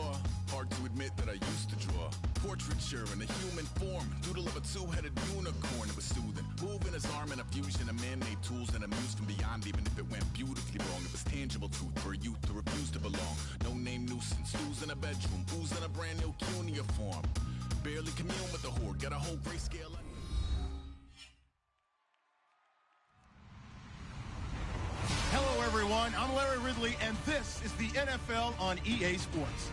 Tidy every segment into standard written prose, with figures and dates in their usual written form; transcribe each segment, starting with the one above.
before. Hard to admit that I used to draw. Portraiture in a human form. Doodle of a two-headed unicorn. It was soothing. Moving his arm in a fusion of man-made tools and a muse from beyond. Even if it went beautifully wrong, it was tangible truth for a youth to refuse to belong. No-name nuisance. Who's in a bedroom? Who's in a brand new cuneiform? Barely commune with the horde. Got a whole grayscale. Hello, everyone. I'm Larry Ridley, and this is the NFL on EA Sports.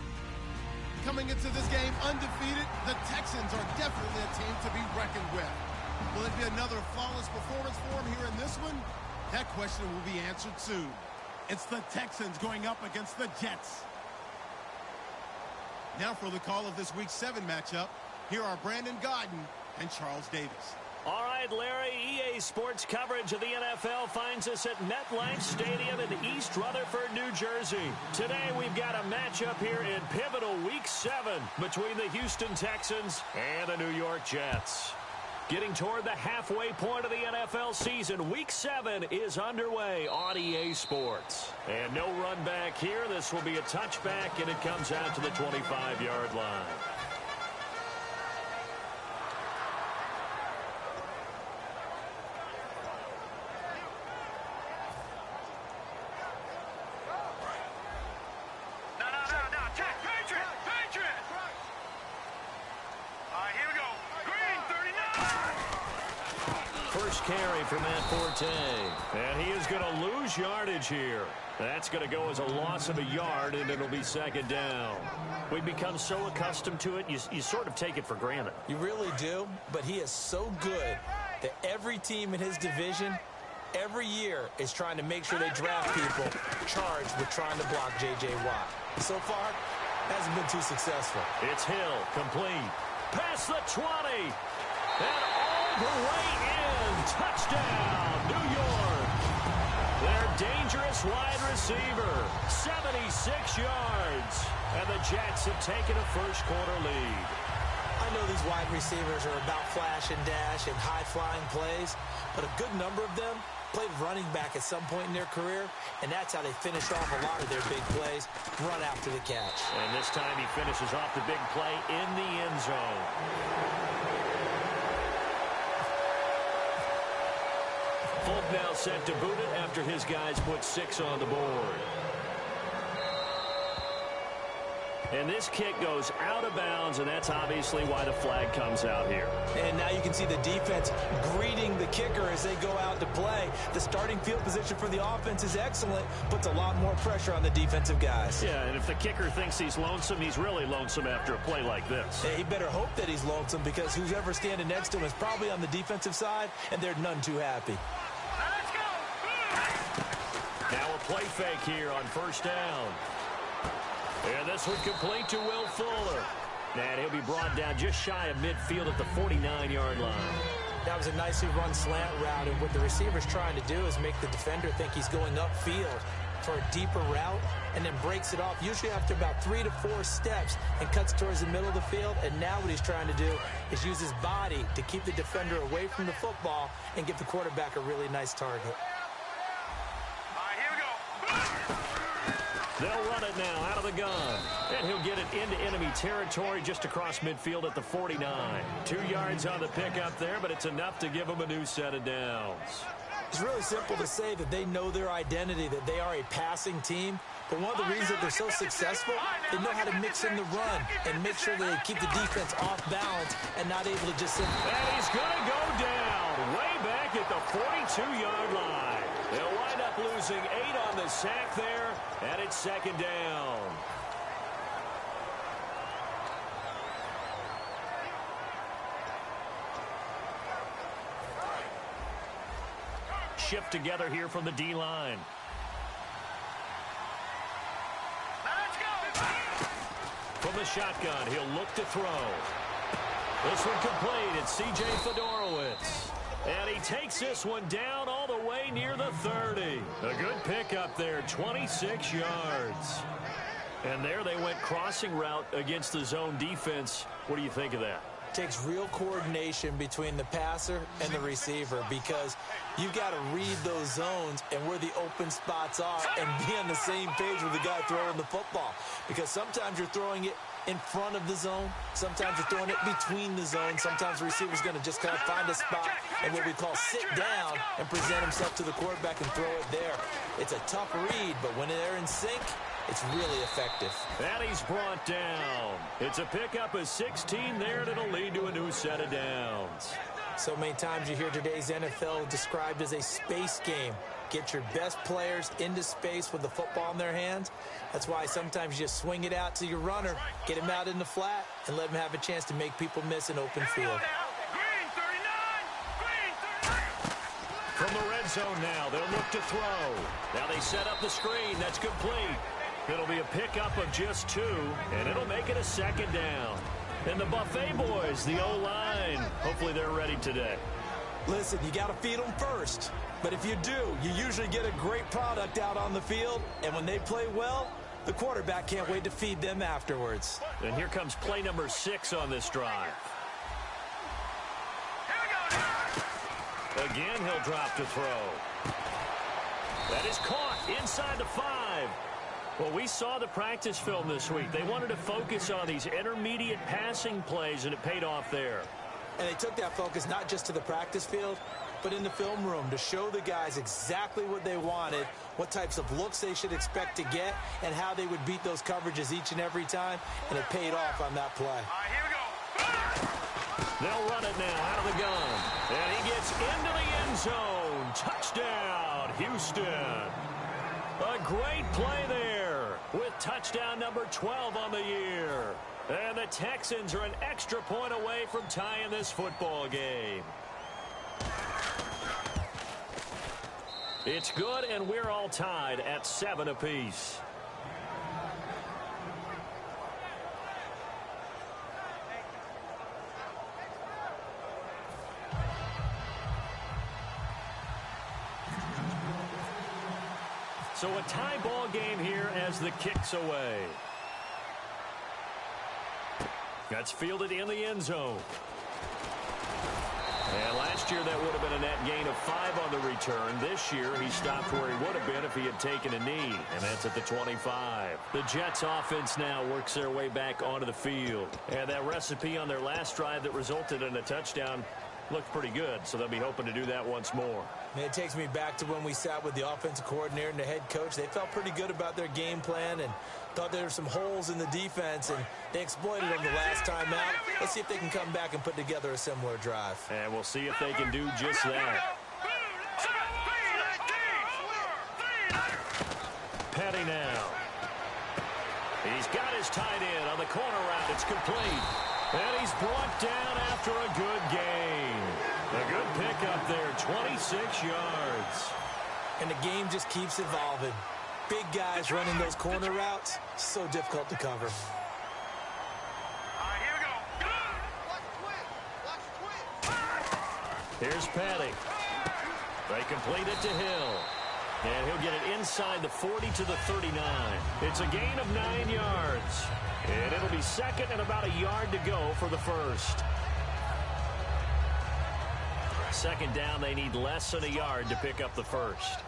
Coming into this game undefeated, the Texans are definitely a team to be reckoned with. Will it be another flawless performance for them here in this one? That question will be answered soon. It's the Texans going up against the Jets. Now for the call of this Week 7 matchup, here are Brandon Godden and Charles Davis. All right, Larry, EA Sports coverage of the NFL finds us at MetLife Stadium in East Rutherford, New Jersey. Today, we've got a matchup here in pivotal Week 7 between the Houston Texans and the New York Jets. Getting toward the halfway point of the NFL season, Week 7 is underway on EA Sports. And no run back here. This will be a touchback, and it comes out to the 25-yard line. Carry for Matt Forte, and he is going to lose yardage here. That's going to go as a loss of a yard, and it'll be second down. We've become so accustomed to it, you sort of take it for granted. You really do, but he is so good that every team in his division every year is trying to make sure they draft people charged with trying to block J.J. Watt. So far, hasn't been too successful. It's Hill, complete. Past the 20, and all the way in. Touchdown, New York. Their dangerous wide receiver, 76 yards. And the Jets have taken a first-quarter lead. I know these wide receivers are about flash and dash and high-flying plays, but a good number of them played running back at some point in their career, and that's how they finish off a lot of their big plays, run after the catch. And this time he finishes off the big play in the end zone. Folk now set to boot it after his guys put 6 on the board. And this kick goes out of bounds, and that's obviously why the flag comes out here. And now you can see the defense greeting the kicker as they go out to play. The starting field position for the offense is excellent, puts a lot more pressure on the defensive guys. Yeah, and if the kicker thinks he's lonesome, he's really lonesome after a play like this. He better hope that he's lonesome, because who's ever standing next to him is probably on the defensive side, and they're none too happy. Now a play fake here on first down. And this one complete to Will Fuller. And he'll be brought down just shy of midfield at the 49-yard line. That was a nicely run slant route, and what the receiver's trying to do is make the defender think he's going upfield for a deeper route, and then breaks it off, usually after about 3 to 4 steps, and cuts towards the middle of the field. And now what he's trying to do is use his body to keep the defender away from the football and give the quarterback a really nice target. They'll run it now out of the gun. And he'll get it into enemy territory just across midfield at the 49. 2 yards on the pickup there, but it's enough to give them a new set of downs. It's really simple to say that they know their identity, that they are a passing team. But one of the reasons that they're so successful, they know how to mix in the run and make sure that they keep the defense off balance and not able to just... And he's going to go down way back at the 42-yard line. They'll wind up losing 8 on the sack there, and it's second down. Shift together here from the D-line. From the shotgun, he'll look to throw. This one complete. It's C.J. Fedorowicz. And he takes this one down all the way near the 30. A good pickup there, 26 yards. And there they went crossing route against the zone defense. What do you think of that? takes real coordination between the passer and the receiver because you've got to read those zones and where the open spots are and be on the same page with the guy throwing the football. Because sometimes you're throwing it in front of the zone. Sometimes you're throwing it between the zones. Sometimes the receiver's going to just kind of find a spot and what we call sit down and present himself to the quarterback and throw it there. It's a tough read, but when they're in sync, it's really effective. And he's brought down. It's a pickup of 16 there, and it'll lead to a new set of downs. So many times you hear today's NFL described as a space game. Get your best players into space with the football in their hands. That's why sometimes you just swing it out to your runner, get him out in the flat, and let him have a chance to make people miss an open field. From the red zone now, they'll look to throw. Now they set up the screen. That's complete. It'll be a pickup of just 2, and it'll make it a second down. And the Buffet boys, the O-line, hopefully they're ready today. Listen, you got to feed them first. But if you do, you usually get a great product out on the field. And when they play well, the quarterback can't wait to feed them afterwards. And here comes play number 6 on this drive. Again, he'll drop to throw. That is caught inside the 5. Well, we saw the practice film this week. They wanted to focus on these intermediate passing plays, and it paid off there. And they took that focus not just to the practice field, but in the film room to show the guys exactly what they wanted, what types of looks they should expect to get, and how they would beat those coverages each and every time, and it paid off on that play. Here we go. They'll run it now out of the gun. And he gets into the end zone. Touchdown, Houston. A great play there with touchdown number 12 on the year. And the Texans are an extra point away from tying this football game. It's good, and we're all tied at 7 apiece. So a tie ball game here as the kick's away. That's fielded in the end zone. And last year that would have been a net gain of 5 on the return. This year he stopped where he would have been if he had taken a knee, and that's at the 25. The Jets offense now works their way back onto the field. And that recipe on their last drive that resulted in a touchdown looked pretty good, so they'll be hoping to do that once more. Man, it takes me back to when we sat with the offensive coordinator and the head coach. They felt pretty good about their game plan and thought there were some holes in the defense, and they exploited them the last time out. Let's see if they can come back and put together a similar drive. And we'll see if they can do just that. Petty now. He's got his tight end on the corner route. It's complete. And he's brought down after a good gain. A good pickup there, 26 yards. And the game just keeps evolving. Big guys running those corner routes, so difficult to cover. Here we go. Here's Petty. They complete it to Hill. And he'll get it inside the 40 to the 39. It's a gain of 9 yards. And it'll be second and about a yard to go for the first. Second down, they need less than a yard to pick up the first.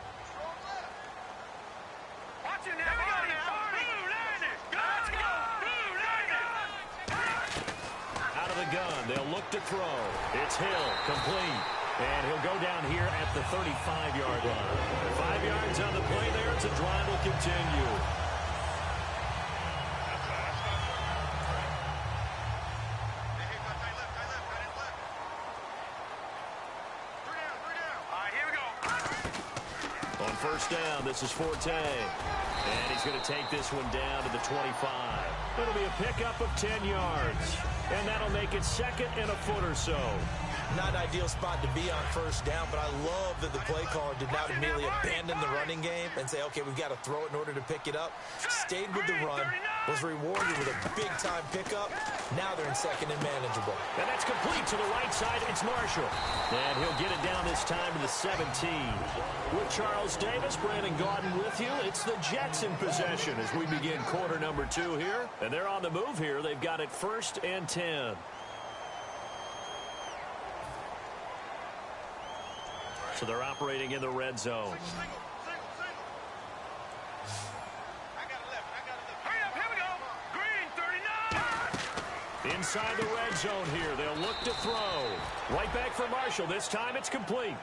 Out of the gun, they'll look to throw. It's Hill, complete. And he'll go down here at the 35-yard line. 5 yards on the play there. It's a drive will continue. First down, this is Forte. And he's going to take this one down to the 25. It'll be a pickup of 10 yards. And that'll make it second and a foot or so. Not an ideal spot to be on first down, but I love that the play caller did not immediately abandon the running game and say, okay, we've got to throw it in order to pick it up. Stayed with the run, was rewarded with a big-time pickup. Now they're in second and manageable. And that's complete to the right side. It's Marshall. And he'll get it down this time to the 17. With Charles Davis, Brandon Gaudin with you. It's the Jets in possession as we begin quarter number 2 here. And they're on the move here. They've got it first and 10. So they're operating in the red zone. Inside the red zone here. They'll look to throw. Right back for Marshall. This time it's complete.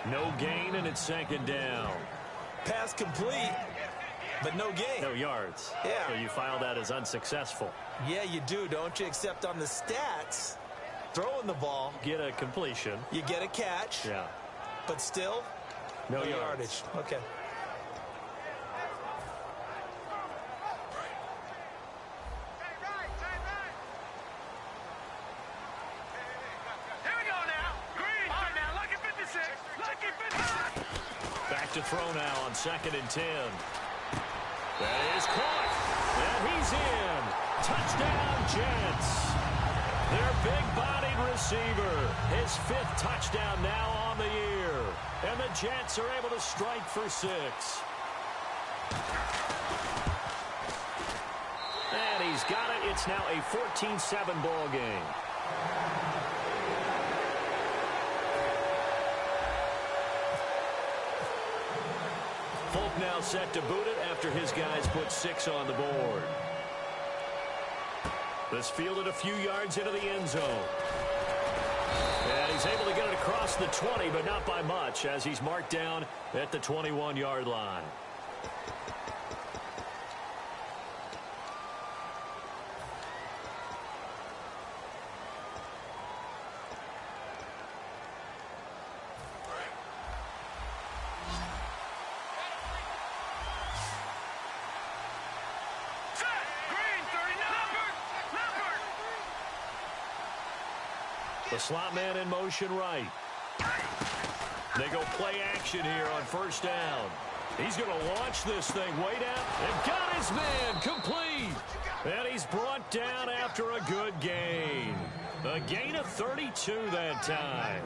No gain, and it's second down. Pass complete, but no gain. No yards. Yeah. So you file that as unsuccessful. Yeah, you do, don't you? Except on the stats, throwing the ball. Get a completion. You get a catch. Yeah. But still, no yardage. Okay. To throw now on 2nd and 10. That is caught. And he's in. Touchdown, Jets. Their big-bodied receiver. His 5th touchdown now on the year. And the Jets are able to strike for 6. And he's got it. It's now a 14-7 ball game. Folk now set to boot it after his guys put 6 on the board. This fielded a few yards into the end zone. And he's able to get it across the 20, but not by much, as he's marked down at the 21-yard line. The slot man in motion right. They go play action here on 1st down. He's going to launch this thing way down and got his man complete. And he's brought down after a good gain. A gain of 32 that time.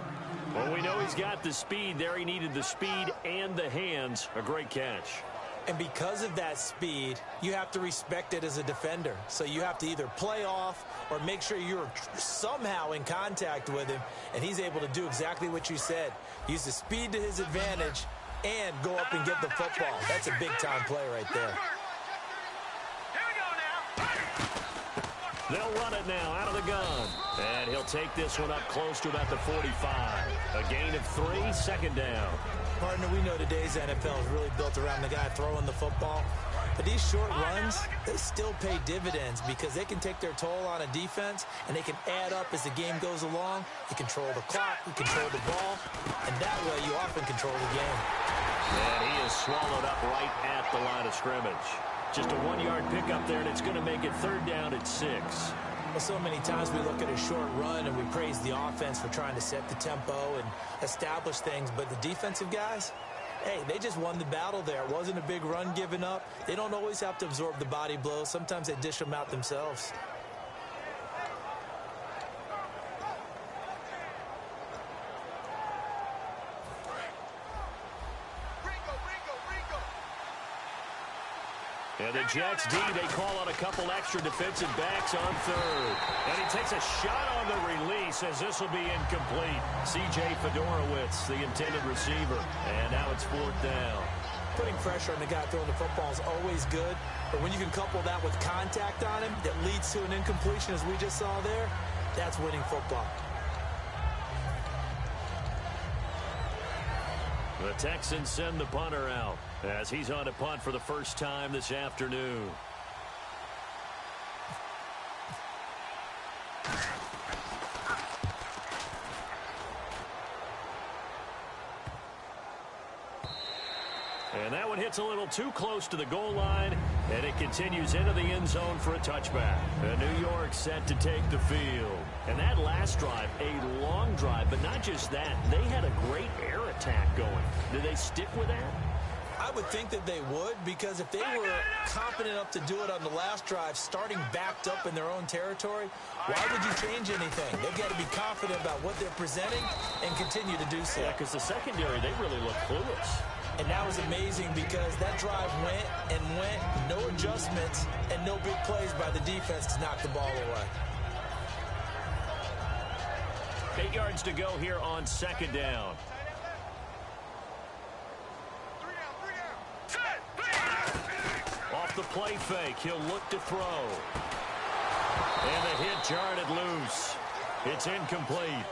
Well, we know he's got the speed there. He needed the speed and the hands. A great catch. And because of that speed, you have to respect it as a defender. So you have to either play off or make sure you're somehow in contact with him. And he's able to do exactly what you said. Use the speed to his advantage and go up and get the football. That's a big-time play right there. They'll run it now out of the gun. And he'll take this one up close to about the 45. A gain of 3, 2nd down. Partner, we know today's NFL is really built around the guy throwing the football. But these short runs, they still pay dividends because they can take their toll on a defense and they can add up as the game goes along. You control the clock, you control the ball, and that way you often control the game. And he is swallowed up right at the line of scrimmage. Just a 1-yard pickup there, and it's going to make it 3rd down at 6. Well, so many times we look at a short run and we praise the offense for trying to set the tempo and establish things, but the defensive guys, hey, they just won the battle there. It wasn't a big run given up. They don't always have to absorb the body blows. Sometimes they dish them out themselves. And the Jets D, they call on a couple extra defensive backs on 3rd. And he takes a shot on the release as this will be incomplete. C.J. Fedorowicz, the intended receiver. And now it's 4th down. Putting pressure on the guy throwing the football is always good. But when you can couple that with contact on him that leads to an incompletion as we just saw there, that's winning football. The Texans send the punter out as he's on to punt for the first time this afternoon. And that one hits a little too close to the goal line, and it continues into the end zone for a touchback. And New York set to take the field. And that last drive, a long drive, but not just that. They had a great air attack going. Do they stick with that? I would think that they would, because if they were confident enough to do it on the last drive, starting backed up in their own territory, why would you change anything? They've got to be confident about what they're presenting and continue to do so. Yeah, because the secondary, they really look clueless. And that was amazing because that drive went and went, no adjustments, and no big plays by the defense to knock the ball away. 8 yards to go here on 2nd down. off the play fake. He'll look to throw. And the hit jarred it loose. It's incomplete.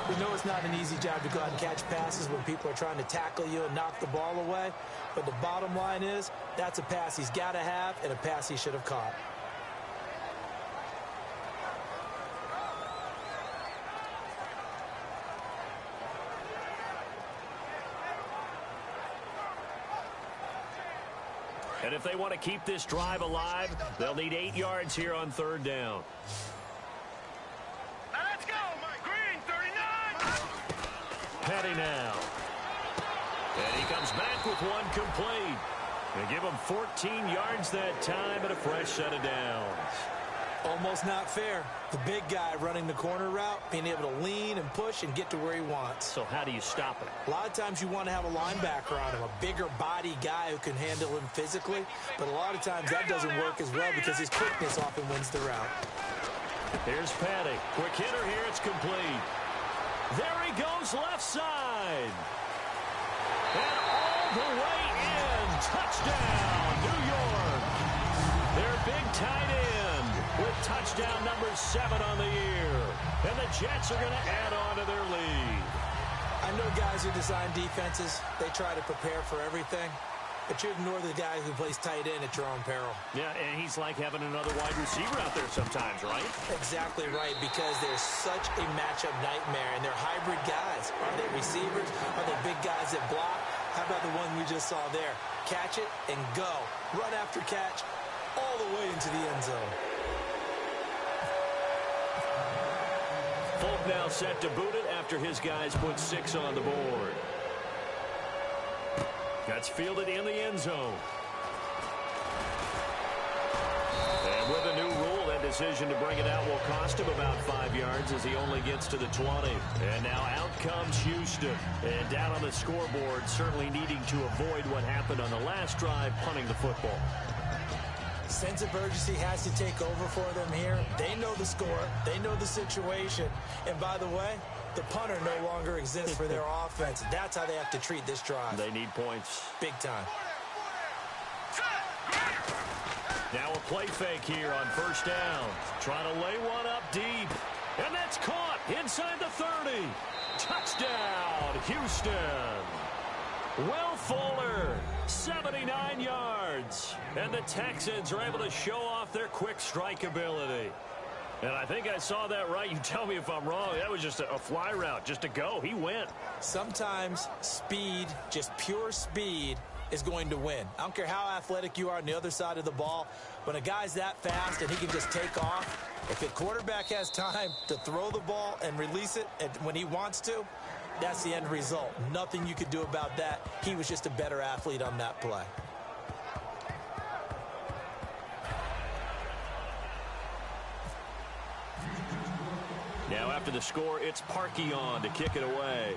We know it's not an easy job to go out and catch passes when people are trying to tackle you and knock the ball away. But the bottom line is, that's a pass he's got to have and a pass he should have caught. And if they want to keep this drive alive, they'll need 8 yards here on 3rd down. Now let's go, Mike Green, 39. Petty now. And he comes back with one complete. They give him 14 yards that time and a fresh set of downs. Almost not fair. The big guy running the corner route, being able to lean and push and get to where he wants. So how do you stop it? A lot of times you want to have a linebacker on him, a bigger body guy who can handle him physically. But a lot of times that doesn't work as well because his quickness often wins the route. Here's Petty. Quick hitter here. It's complete. There he goes left side. And all the way in. Touchdown, New York. Their big tight end with touchdown number 7 on the year. And the Jets are going to add on to their lead. I know guys who design defenses, they try to prepare for everything. But you ignore the guy who plays tight end at your own peril. Yeah, and he's like having another wide receiver out there sometimes, right? Exactly right, because they're such a matchup nightmare, and they're hybrid guys. Are they receivers? Are they big guys that block? How about the one we just saw there? Catch it and go. Run after catch all the way into the end zone. Folk now set to boot it after his guys put 6 on the board. That's fielded in the end zone. And with a new rule, that decision to bring it out will cost him about 5 yards as he only gets to the 20. And now out comes Houston. And down on the scoreboard, certainly needing to avoid what happened on the last drive, punting the football. Sense of urgency has to take over for them here. They know the score. They know the situation. And by the way, the punter no longer exists for their offense. That's how they have to treat this drive. They need points. Big time. Now a play fake here on 1st down. Trying to lay one up deep. And that's caught inside the 30. Touchdown, Houston. Will Fuller, 79 yards. And the Texans are able to show off their quick strike ability. And I think I saw that right. You tell me if I'm wrong. That was just a fly route, just to go. He went. Sometimes speed, just pure speed, is going to win. I don't care how athletic you are on the other side of the ball. When a guy's that fast and he can just take off, if the quarterback has time to throw the ball and release it when he wants to, that's the end result. Nothing you could do about that. He was just a better athlete on that play. Now after the score, it's Parkey on to kick it away.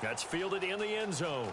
That's fielded in the end zone.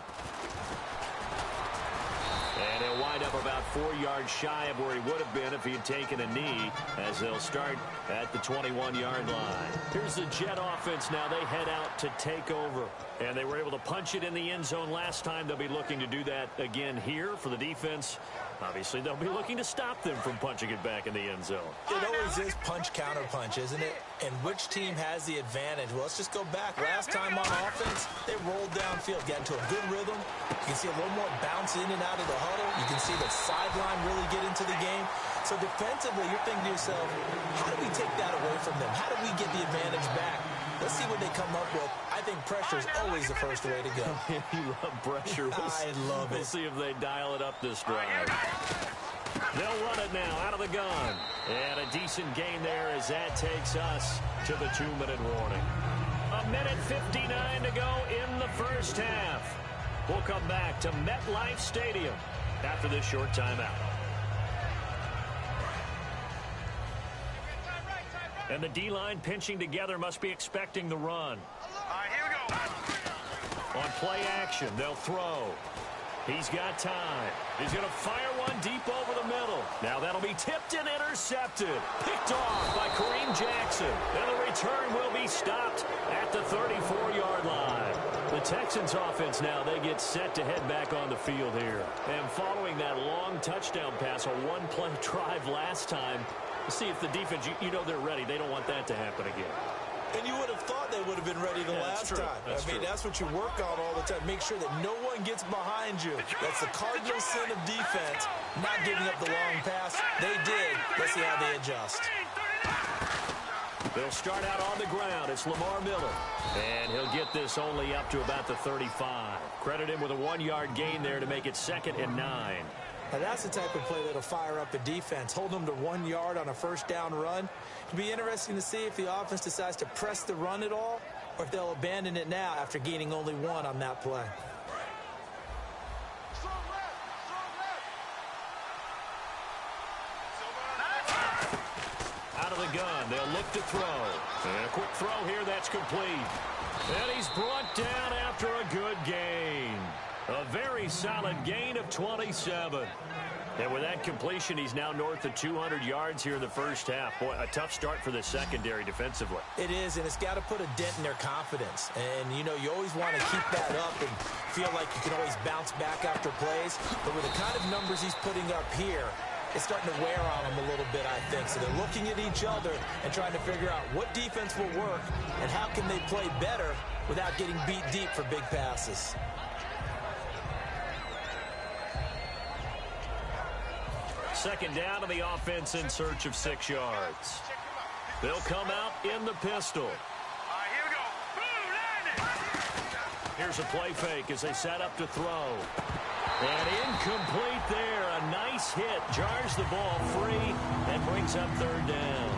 And he'll wind up about 4 yards shy of where he would have been if he had taken a knee, as they'll start at the 21-yard line. Here's the Jet offense now. They head out to take over. And they were able to punch it in the end zone last time. They'll be looking to do that again here for the defense. Obviously, they'll be looking to stop them from punching it back in the end zone. It always is punch-counter-punch, isn't it? And which team has the advantage? Well, let's just go back. Last time on offense, they rolled downfield, got into a good rhythm. You can see a little more bounce in and out of the huddle. You can see the sideline really get into the game. So defensively, you're thinking to yourself, how do we take that away from them? How do we get the advantage back? Let's see what they come up with. I think pressure is always the first way to go. You love pressure. I love it. We'll see if they dial it up this drive. They'll run it now out of the gun. And a decent gain there as that takes us to the 2-minute warning. 1:59 to go in the first half. We'll come back to MetLife Stadium after this short timeout. And the D-line pinching together must be expecting the run. All right, here we go. On play action, they'll throw. He's got time. He's going to fire one deep over the middle. Now that'll be tipped and intercepted. Picked off by Kareem Jackson. And the return will be stopped at the 34-yard line. The Texans offense now, they get set to head back on the field here. And following that long touchdown pass, a one-play drive last time, see if the defense, you know they're ready. They don't want that to happen again. And you would have thought they would have been ready the last time. That's what you work on all the time. Make sure that no one gets behind you. That's the cardinal sin of defense, not giving up the long pass. They did. Let's see how they adjust. They'll start out on the ground. It's Lamar Miller. And he'll get this only up to about the 35. Credit him with a 1-yard gain there to make it 2nd and 9. Now that's the type of play that'll fire up a defense. Hold them to 1 yard on a first down run. It'll be interesting to see if the offense decides to press the run at all or if they'll abandon it now after gaining only 1 on that play. Out of the gun, they'll look to throw. And a quick throw here, that's complete. And he's brought down after a good gain. A very solid gain of 27. And with that completion, he's now north of 200 yards here in the first half. Boy, a tough start for the secondary defensively. It is, and it's got to put a dent in their confidence. And, you know, you always want to keep that up and feel like you can always bounce back after plays. But with the kind of numbers he's putting up here, it's starting to wear on them a little bit, I think. So they're looking at each other and trying to figure out what defense will work and how can they play better without getting beat deep for big passes. Second down to the offense in search of 6 yards. They'll come out in the pistol. Here we go. Here's a play fake as they set up to throw. And incomplete there. A nice hit. Jars the ball free and brings up 3rd down.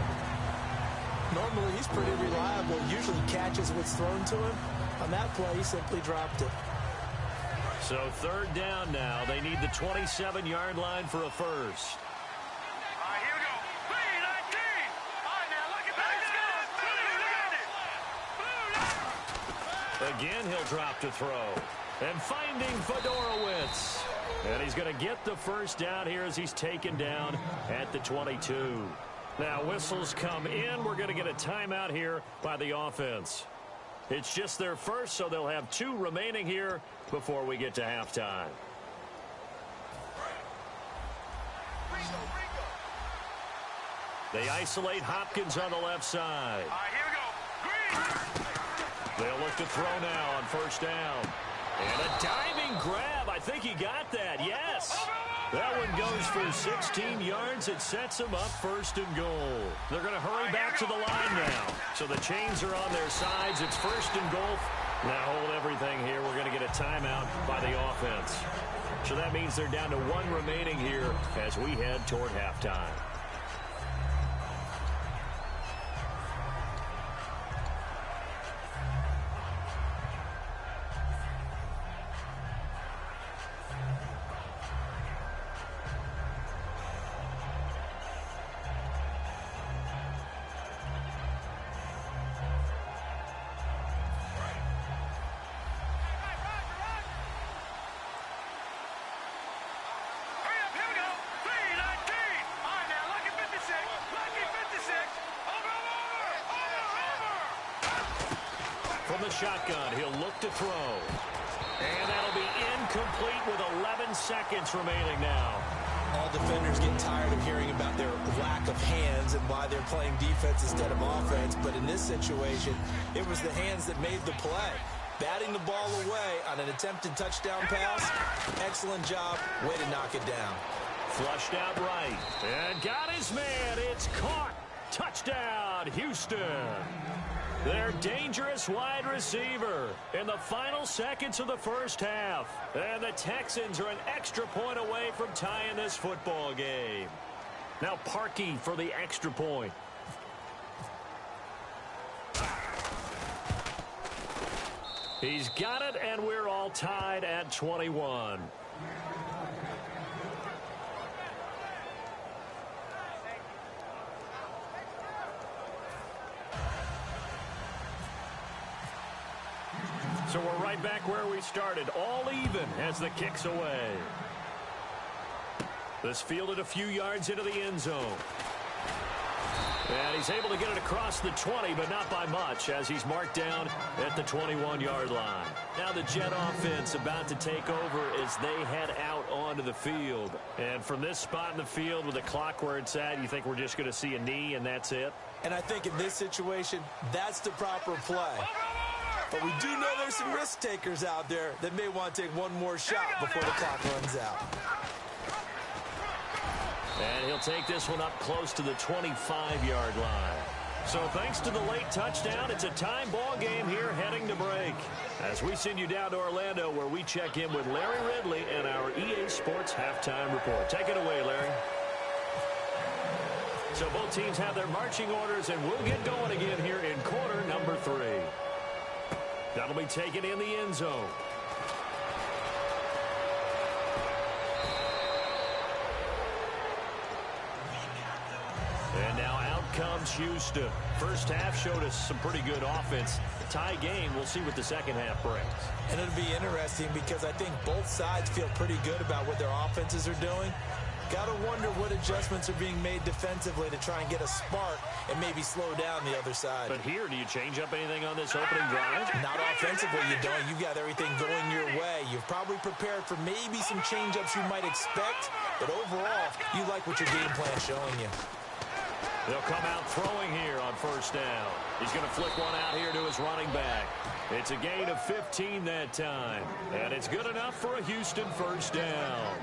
Normally, he's pretty reliable. Usually catches what's thrown to him. On that play, he simply dropped it. So 3rd down now. They need the 27-yard line for a first. Here we go. 3-19. All right, now look at that. Again, he'll drop to throw. And finding Fedorowicz. And he's going to get the first down here as he's taken down at the 22. Now, whistles come in. We're going to get a timeout here by the offense. It's just their first, so they'll have 2 remaining here before we get to halftime. They isolate Hopkins on the left side. Here we go. Green. They'll look to throw now on first down. And a diving grab. I think he got that. Yes. That one goes for 16 yards. It sets him up 1st and goal. They're going to hurry back to the line now. So the chains are on their sides. It's 1st and goal. Now hold everything here. We're going to get a timeout by the offense. So that means they're down to 1 remaining here as we head toward halftime. From the shotgun, he'll look to throw. And that'll be incomplete with 11 seconds remaining now. All defenders get tired of hearing about their lack of hands and why they're playing defense instead of offense. But in this situation, it was the hands that made the play. Batting the ball away on an attempted touchdown pass. Excellent job. Way to knock it down. Flushed out right. And got his man. It's caught. Touchdown, Houston. Their dangerous wide receiver in the final seconds of the first half. And the Texans are an extra point away from tying this football game. Now Parkey for the extra point. He's got it, and we're all tied at 21. So we're right back where we started, all even as the kick's away. This fielded a few yards into the end zone. And he's able to get it across the 20, but not by much, as he's marked down at the 21-yard line. Now the Jet offense about to take over as they head out onto the field. And from this spot in the field with the clock where it's at, you think we're just going to see a knee and that's it? And I think in this situation, that's the proper play. But we do know there's some risk takers out there that may want to take one more shot before the clock runs out. And he'll take this one up close to the 25-yard line. So thanks to the late touchdown, it's a time ball game here heading to break. As we send you down to Orlando, where we check in with Larry Ridley and our EA Sports Halftime Report. Take it away, Larry. So both teams have their marching orders, and we'll get going again here in quarter number 3. That'll be taken in the end zone. And now out comes Houston. First half showed us some pretty good offense. A tie game, we'll see what the second half brings. And it'll be interesting because I think both sides feel pretty good about what their offenses are doing. Got to wonder what adjustments are being made defensively to try and get a spark and maybe slow down the other side. But here, do you change up anything on this opening drive? Not offensively, you don't. You've got everything going your way. You've probably prepared for maybe some change-ups you might expect, but overall, you like what your game plan's showing you. They'll come out throwing here on first down. He's going to flick one out here to his running back. It's a gain of 15 that time, and it's good enough for a Houston first down.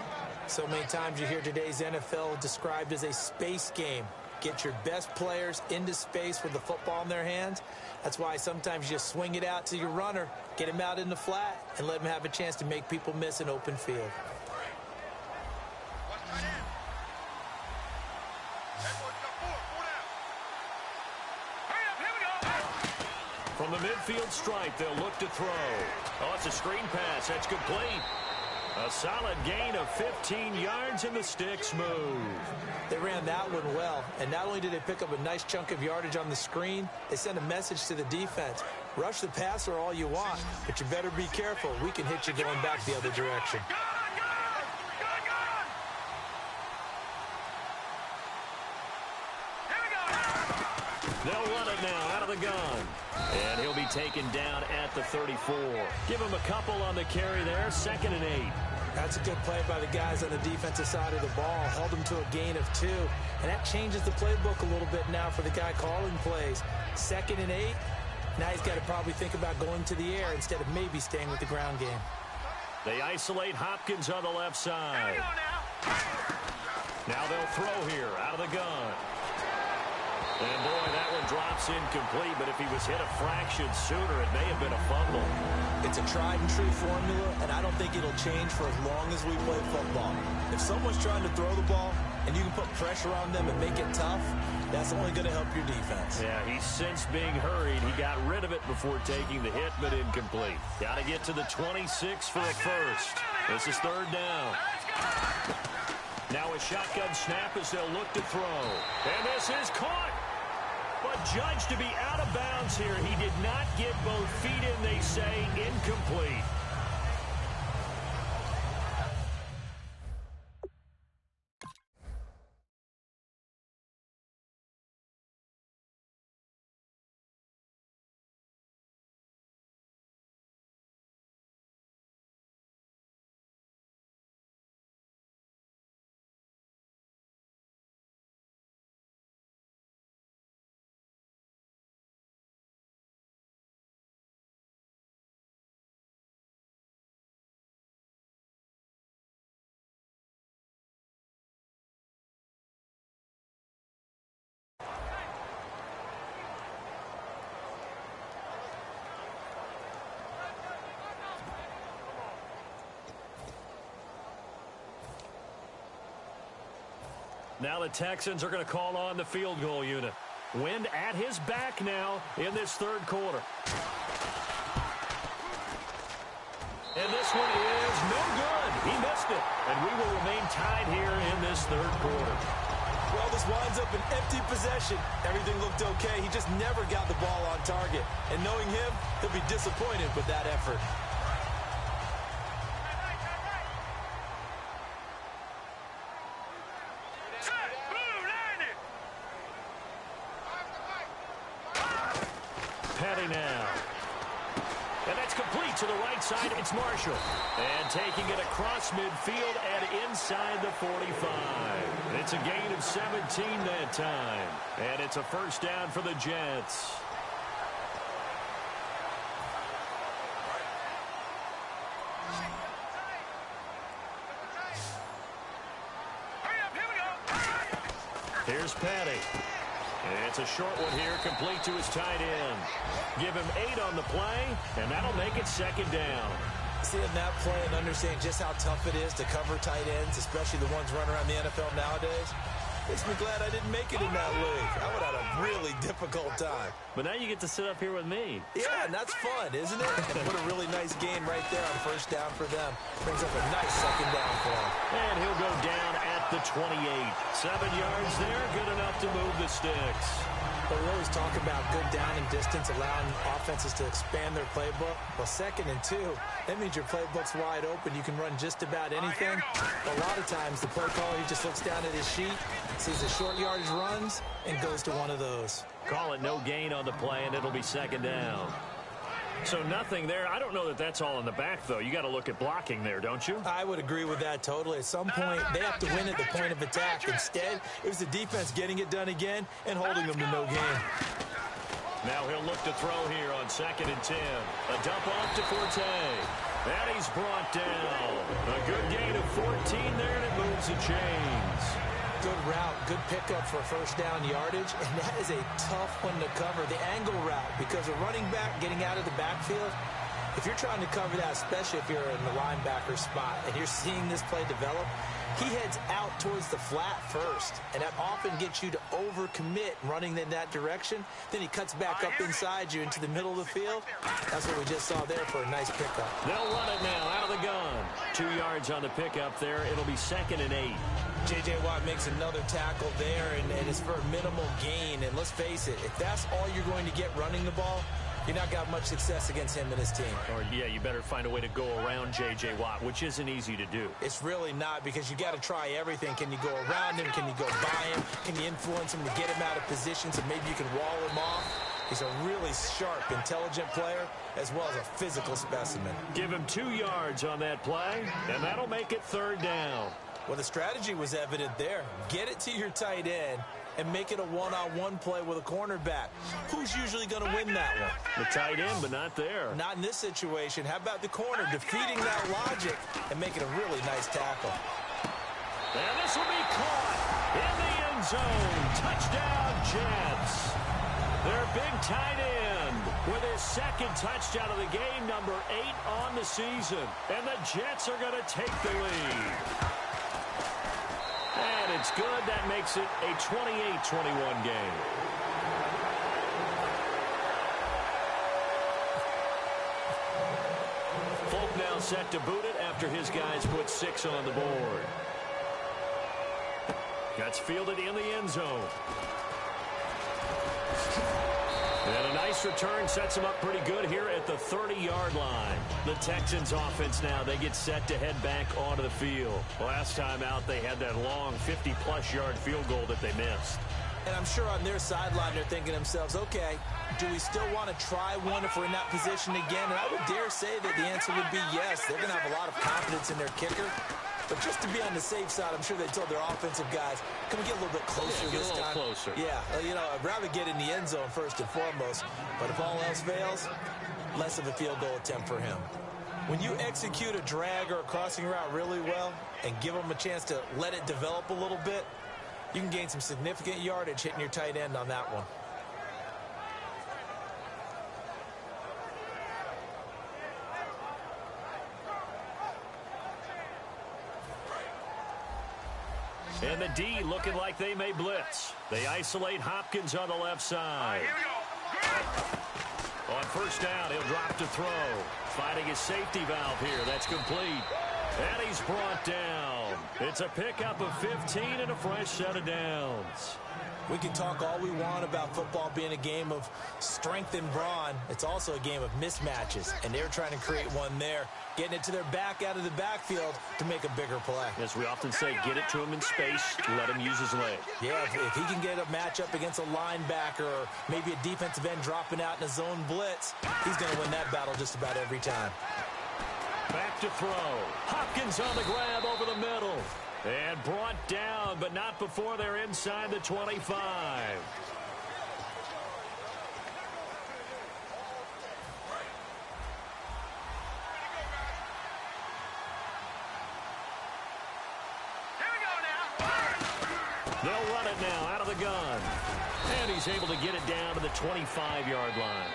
So many times you hear today's NFL described as a space game. Get your best players into space with the football in their hands. That's why sometimes you just swing it out to your runner, get him out in the flat, and let him have a chance to make people miss an open field. From the midfield stripe, they'll look to throw. Oh, it's a screen pass. That's complete. A solid gain of 15 yards, and the sticks move. They ran that one well, and not only did they pick up a nice chunk of yardage on the screen, they sent a message to the defense. Rush the passer all you want, but you better be careful. We can hit you going back the other direction. They'll run it now out of the gun. And he'll be taken down at the 34. Give him a couple on the carry there, 2nd and 8. That's a good play by the guys on the defensive side of the ball. Held them to a gain of 2. And that changes the playbook a little bit now for the guy calling plays. 2nd and 8. Now he's got to probably think about going to the air instead of maybe staying with the ground game. They isolate Hopkins on the left side. Now they'll throw here out of the gun. And, boy, that one drops incomplete, but if he was hit a fraction sooner, it may have been a fumble. It's a tried-and-true formula, and I don't think it'll change for as long as we play football. If someone's trying to throw the ball and you can put pressure on them and make it tough, that's only going to help your defense. Yeah, he's since being hurried. He got rid of it before taking the hit, but incomplete. Got to get to the 26 for a first. This is 3rd down. Now a shotgun snap as they'll look to throw. And this is caught. But judged to be out of bounds here. He did not get both feet in, they say, incomplete. Now the Texans are going to call on the field goal unit. Wind at his back now in this 3rd quarter. And this one is no good. He missed it. And we will remain tied here in this 3rd quarter. Well, this winds up an empty possession. Everything looked okay. He just never got the ball on target. And knowing him, he'll be disappointed with that effort. Petty now. And that's complete to the right side. It's Marshall. And taking it across midfield and inside the 45. It's a gain of 17 that time. And it's a first down for the Jets. Here's Petty. It's a short one here, complete to his tight end. Give him 8 on the play, and that'll make it second down. Seeing that play and understanding just how tough it is to cover tight ends, especially the ones running around the NFL nowadays, makes me glad I didn't make it in that league. I would have had a really difficult time. But now you get to sit up here with me. Yeah, and that's fun, isn't it? And put a really nice game right there on first down for them. Brings up a nice second down for them. And he'll go down at the 28. 7 yards there, good enough to move the sticks. But we always talk about good down and distance, allowing offenses to expand their playbook. Well, 2nd and 2, that means your playbook's wide open. You can run just about anything. But a lot of times, the play caller, he just looks down at his sheet, sees the short yardage runs, and goes to one of those. Call it no gain on the play, and it'll be second down. So nothing there. I don't know that that's all in the back, though. You got to look at blocking there, don't you? I would agree with that totally. At some point, they have to win at the point of attack. Instead, it was the defense getting it done again and holding them to no gain. Now he'll look to throw here on 2nd and 10. A dump off to Forte. And he's brought down. A good gain of 14 there, and it moves the chains. Good route, good pickup for first down yardage, and that is a tough one to cover, the angle route, because a running back getting out of the backfield, if you're trying to cover that, especially if you're in the linebacker spot and you're seeing this play develop, he heads out towards the flat first, and that often gets you to overcommit running in that direction. Then he cuts back up inside you into the middle of the field. That's what we just saw there for a nice pickup. They'll run it now out of the gun. 2 yards on the pickup there. It'll be 2nd and 8. J.J. Watt makes another tackle there, and it's for a minimal gain. And let's face it, if that's all you're going to get running the ball, you're not going to have much success against him and his team. Or, yeah, you better find a way to go around J.J. Watt, which isn't easy to do. It's really not, because you got to try everything. Can you go around him? Can you go by him? Can you influence him to get him out of position so maybe you can wall him off? He's a really sharp, intelligent player, as well as a physical specimen. Give him 2 yards on that play, and that'll make it 3rd down. Well, the strategy was evident there. Get it to your tight end and make it a one-on-one play with a cornerback. Who's usually going to win that one? The tight end, but not there. Not in this situation. How about the corner defeating that logic and making a really nice tackle? And this will be caught in the end zone. Touchdown, Jets. Their big tight end with his 2nd touchdown of the game, number 8 on the season. And the Jets are going to take the lead. And it's good. That makes it a 28-21 game. Folk now set to boot it after his guys put 6 on the board. That's fielded in the end zone. And a nice return sets them up pretty good here at the 30-yard line. The Texans offense now, they get set to head back onto the field. Last time out, they had that long 50-plus yard field goal that they missed. And I'm sure on their sideline, they're thinking to themselves, okay, do we still want to try one if we're in that position again? And I would dare say that the answer would be yes. They're going to have a lot of confidence in their kicker. But just to be on the safe side, I'm sure they told their offensive guys, can we get a little bit closer this time? Get a little closer. Yeah, you know, I'd rather get in the end zone first and foremost. But if all else fails, less of a field goal attempt for him. When you execute a drag or a crossing route really well and give them a chance to let it develop a little bit, you can gain some significant yardage hitting your tight end on that one. And the D looking like they may blitz. They isolate Hopkins on the left side. On first down, he'll drop to throw. Finding his safety valve here. That's complete. And he's brought down. It's a pickup of 15 and a fresh set of downs. We can talk all we want about football being a game of strength and brawn. It's also a game of mismatches, and they're trying to create one there. getting it to their back out of the backfield to make a bigger play. As we often say, get it to him in space, let him use his leg. Yeah, if he can get a matchup against a linebacker or maybe a defensive end dropping out in a zone blitz, he's going to win that battle just about every time. Back to throw. Hopkins on the grab over the middle. And brought down, but not before they're inside the 25. They'll run it now out of the gun. And he's able to get it down to the 25-yard line.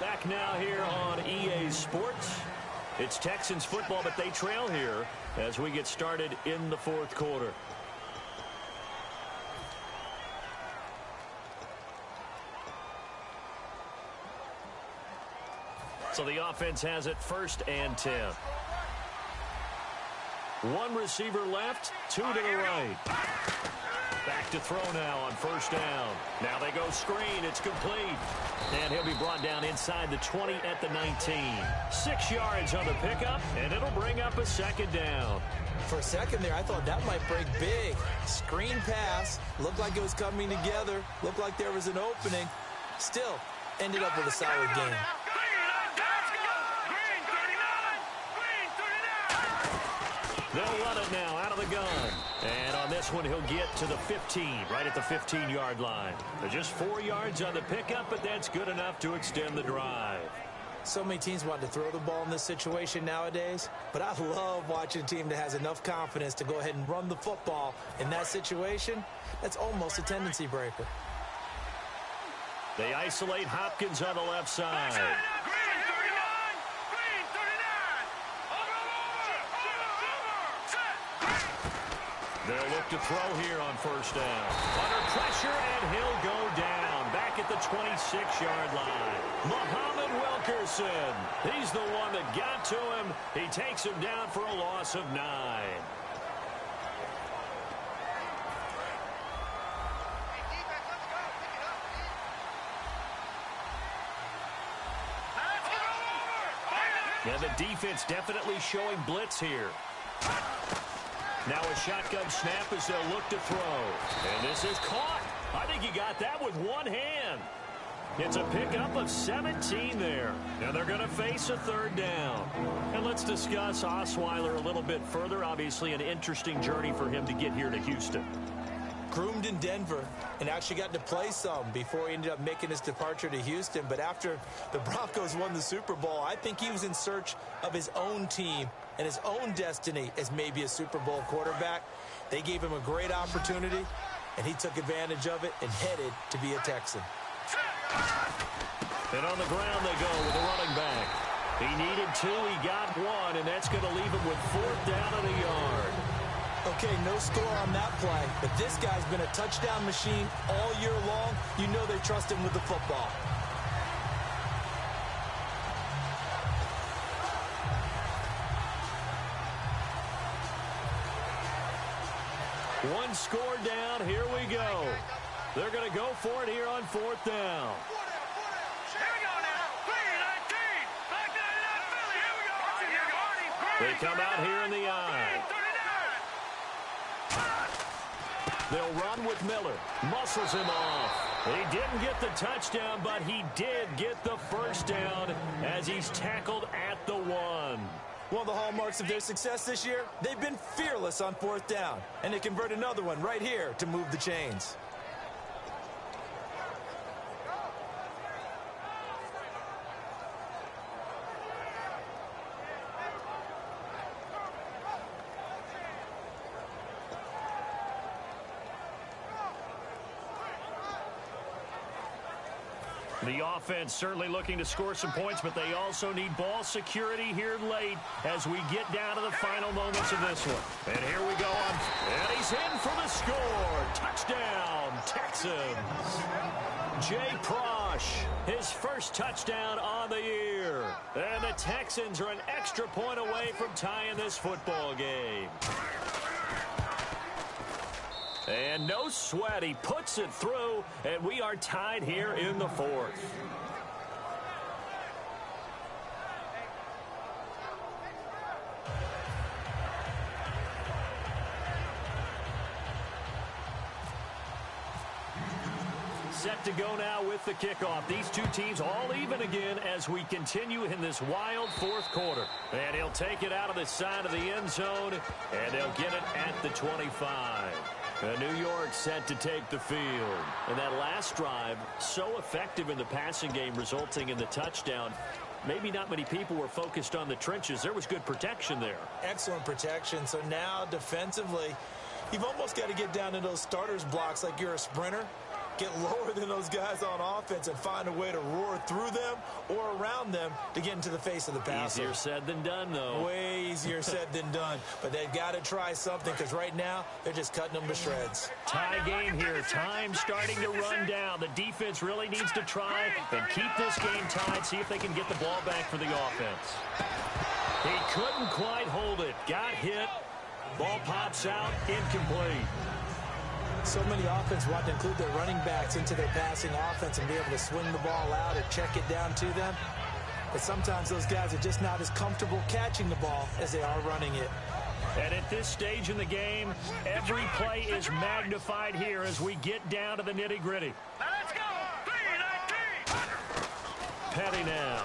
Back now here on EA Sports. It's Texans football, but they trail here as we get started in the fourth quarter. So the offense has it 1st and 10. One receiver left, two to the right. Back to throw now on 1st down. Now they go screen. It's complete. And he'll be brought down inside the 20 at the 19. 6 yards on the pickup, and it'll bring up a 2nd down. For a second there, I thought that might break big. Screen pass. Looked like it was coming together. Looked like there was an opening. Still, ended up with a solid game. They'll run it now out of the gun. And on this one, he'll get to the 15, right at the 15-yard line. They're just 4 yards on the pickup, but that's good enough to extend the drive. So many teams want to throw the ball in this situation nowadays, but I love watching a team that has enough confidence to go ahead and run the football. In that situation, that's almost a tendency breaker. They isolate Hopkins on the left side. They'll look to throw here on 1st down. Under pressure, and he'll go down back at the 26-yard line. Muhammad Wilkerson. He's the one that got to him. He takes him down for a loss of 9. Yeah, the defense definitely showing blitz here. Now a shotgun snap as they'll look to throw. And this is caught. I think he got that with one hand. It's a pickup of 17 there. And they're going to face a 3rd down. And let's discuss Osweiler a little bit further. Obviously an interesting journey for him to get here to Houston. Groomed in Denver and actually got to play some before he ended up making his departure to Houston. But after the Broncos won the Super Bowl, I think he was in search of his own team and his own destiny as maybe a Super Bowl quarterback. They gave him a great opportunity, and he took advantage of it and headed to be a Texan. And on the ground they go with a running back. He needed 2, he got 1, and that's going to leave him with 4th down and a yard. Okay, no score on that play, but this guy's been a touchdown machine all year long. You know they trust him with the football. One score down. Here we go. They're going to go for it here on 4th down. They come out here in the eye. They'll run with Miller. Muscles him off. He didn't get the touchdown, but he did get the 1st down as he's tackled at the 1. One of the hallmarks of their success this year, they've been fearless on 4th down. And they convert another one right here to move the chains. The offense certainly looking to score some points, but they also need ball security here late as we get down to the final moments of this one. And here we go on. And he's in for the score. Touchdown, Texans. Jay Prosh, his first touchdown on the year. And the Texans are an extra point away from tying this football game. And no sweat, he puts it through, and we are tied here in the 4th. set to go now with the kickoff. These two teams all even again as we continue in this wild fourth quarter. And he'll take it out of the side of the end zone, and they'll get it at the 25. New York set to take the field. And that last drive, so effective in the passing game, resulting in the touchdown. Maybe not many people were focused on the trenches. There was good protection there. Excellent protection. So now defensively, you've almost got to get down to those starters blocks like you're a sprinter. Get lower than those guys on offense and find a way to roar through them or around them to get into the face of the passer. Easier said than done, though. Way easier said than done. But they've got to try something because right now they're just cutting them to shreds. Tie game here. Time starting to run down. The defense really needs to try and keep this game tied, see if they can get the ball back for the offense. He couldn't quite hold it. Got hit. Ball pops out. Incomplete. So many offense want to include their running backs into their passing offense and be able to swing the ball out or check it down to them. But sometimes those guys are just not as comfortable catching the ball as they are running it. And at this stage in the game, every play is magnified here as we get down to the nitty-gritty. Now let's go. 3-19. Petty now.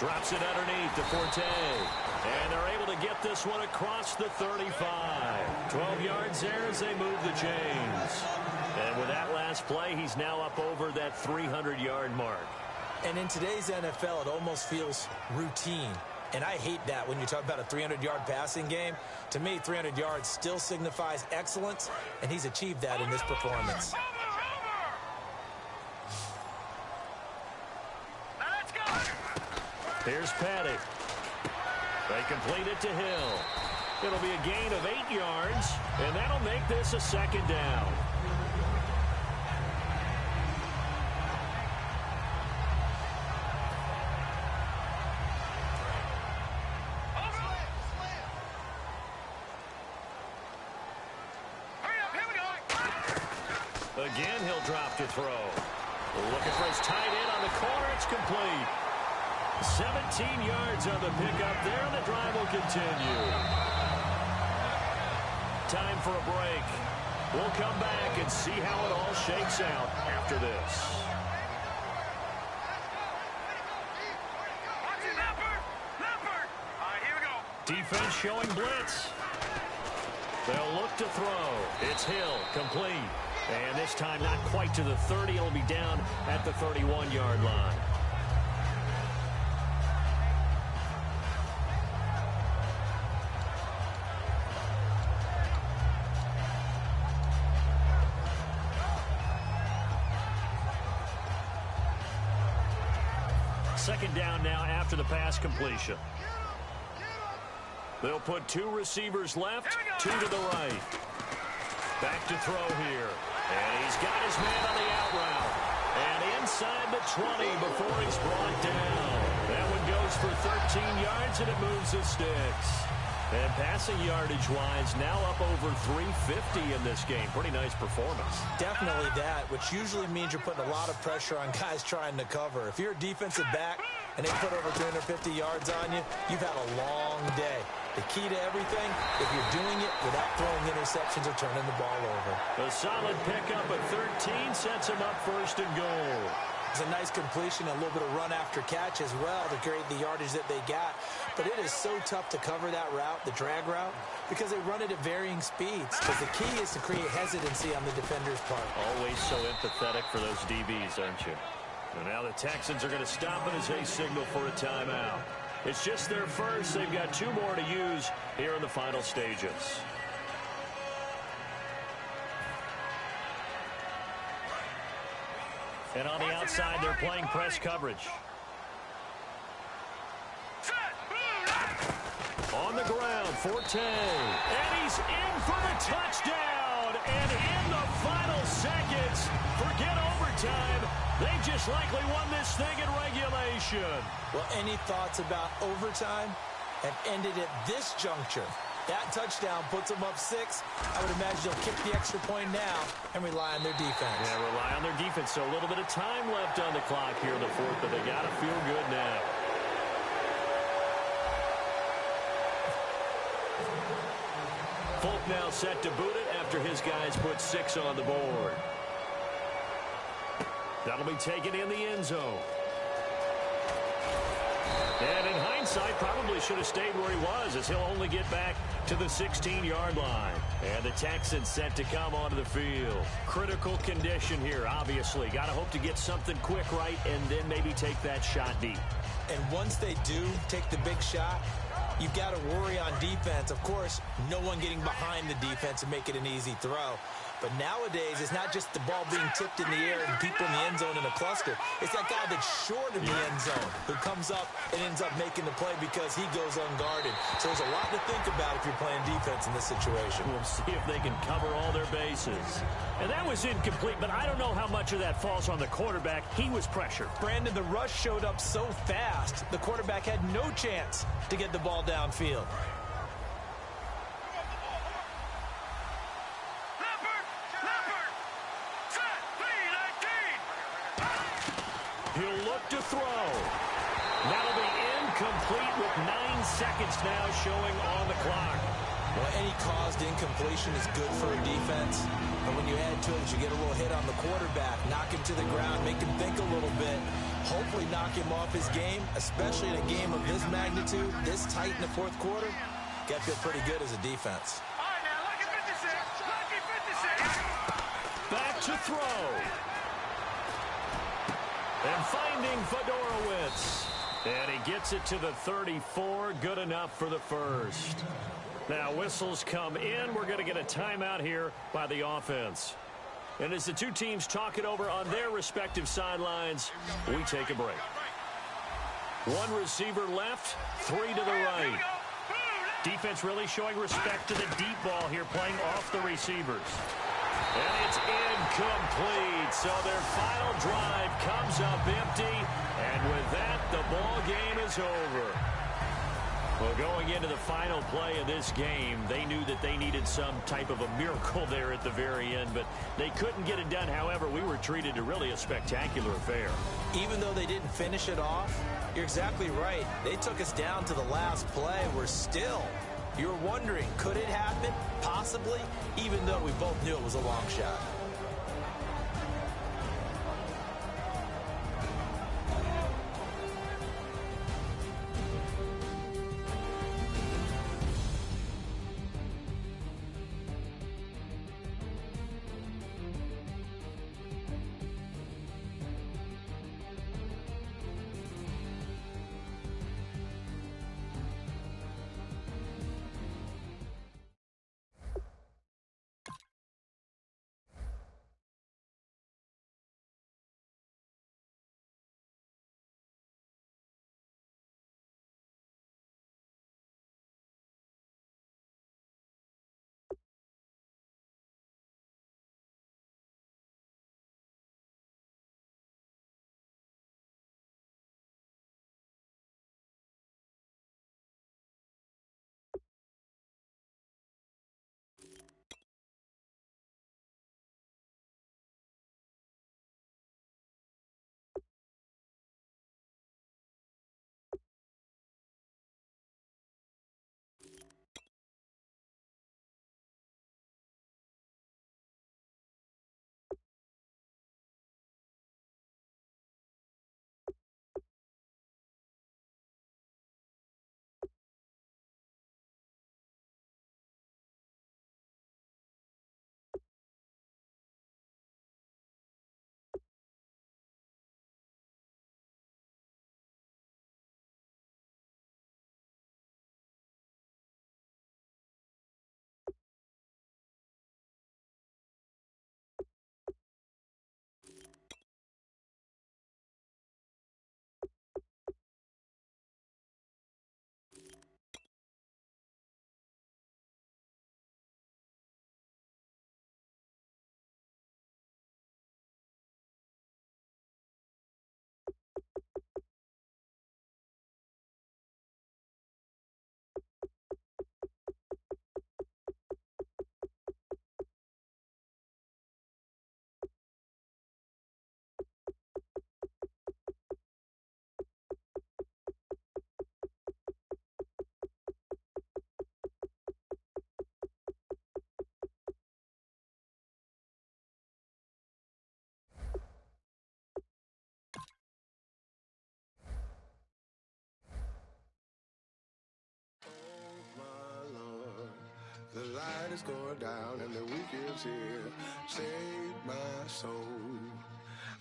Drops it underneath to Forte. And they're able to get this one across the 35. 12 yards there as they move the chains. And with that last play, he's now up over that 300-yard mark. And in today's NFL, it almost feels routine. And I hate that when you talk about a 300-yard passing game. To me, 300 yards still signifies excellence, and he's achieved that in this performance. Now let's go. Here's Petty. They complete it to Hill. It'll be a gain of 8 yards, and that'll make this a second down. Hurry up, here we go. Again, he'll drop to throw. Looking for his tight end on the corner. It's complete. 17 yards on the pickup there, and the drive will continue. Time for a break. We'll come back and see how it all shakes out after this. Watch it, Leopard. Leopard. All right, here we go. Defense showing blitz. They'll look to throw. It's Hill, complete. And this time not quite to the 30. It'll be down at the 31-yard line. Second down now after the pass completion. They'll put 2 receivers left, 2 to the right. Back to throw here. And he's got his man on the out route. And inside the 20 before he's brought down. That one goes for 13 yards, and it moves the sticks. And passing yardage-wise, now up over 350 in this game. Pretty nice performance. Definitely that, which usually means you're putting a lot of pressure on guys trying to cover. If you're a defensive back and they put over 350 yards on you, you've had a long day. The key to everything, if you're doing it without throwing interceptions or turning the ball over. A solid pickup at 13 sets him up first and goal. It's a nice completion, a little bit of run after catch as well to create the yardage that they got. But it is so tough to cover that route, the drag route, because they run it at varying speeds. Because the key is to create hesitancy on the defender's part. Always so empathetic for those DBs, aren't you? And now the Texans are going to stop it as they signal for a timeout. It's just their first. They've got 2 more to use here in the final stages. And on the outside, they're playing press coverage. On the ground, Forte. And he's in for the touchdown. And in the final seconds, forget overtime. They just likely won this thing in regulation. Well, any thoughts about overtime have ended at this juncture. That touchdown puts them up 6. I would imagine they'll kick the extra point now and rely on their defense. Yeah, rely on their defense. So a little bit of time left on the clock here in the fourth, but they got to feel good now. Folk now set to boot it after his guys put 6 on the board. That'll be taken in the end zone. And in hindsight, probably should have stayed where he was, as he'll only get back to the 16-yard line. And the Texans set to come onto the field. Critical condition here, obviously. Got to hope to get something quick right and then maybe take that shot deep. And once they do take the big shot, you've got to worry on defense. Of course, no one getting behind the defense and make it an easy throw. But nowadays, it's not just the ball being tipped in the air and people in the end zone in a cluster. It's that guy that's short of the end zone who comes up and ends up making the play because he goes unguarded. So there's a lot to think about if you're playing defense in this situation. We'll see if they can cover all their bases. And that was incomplete, but I don't know how much of that falls on the quarterback. He was pressured. Brandon, the rush showed up so fast, the quarterback had no chance to get the ball downfield. He'll look to throw. That'll be incomplete with 9 seconds now showing on the clock. Well, any caused incompletion is good for a defense. But when you add to it, you get a little hit on the quarterback, knock him to the ground, make him think a little bit, hopefully knock him off his game, especially in a game of this magnitude, this tight in the fourth quarter. Got to feel pretty good as a defense. All right, now, lucky 56. Lucky 56. Back to throw. And finding Fedorowicz. And he gets it to the 34. Good enough for the first. Now whistles come in. We're going to get a timeout here by the offense. And as the two teams talk it over on their respective sidelines, we take a break. One receiver left, 3 to the right. Defense really showing respect to the deep ball here, playing off the receivers. And it's incomplete. So their final drive comes up empty. And with that, the ball game is over. Well, going into the final play of this game, they knew that they needed some type of a miracle there at the very end, but they couldn't get it done. However, we were treated to really a spectacular affair. Even though they didn't finish it off, you're exactly right. They took us down to the last play. You're wondering, could it happen? Possibly, even though we both knew it was a long shot. is going down and the week is here. Save my soul.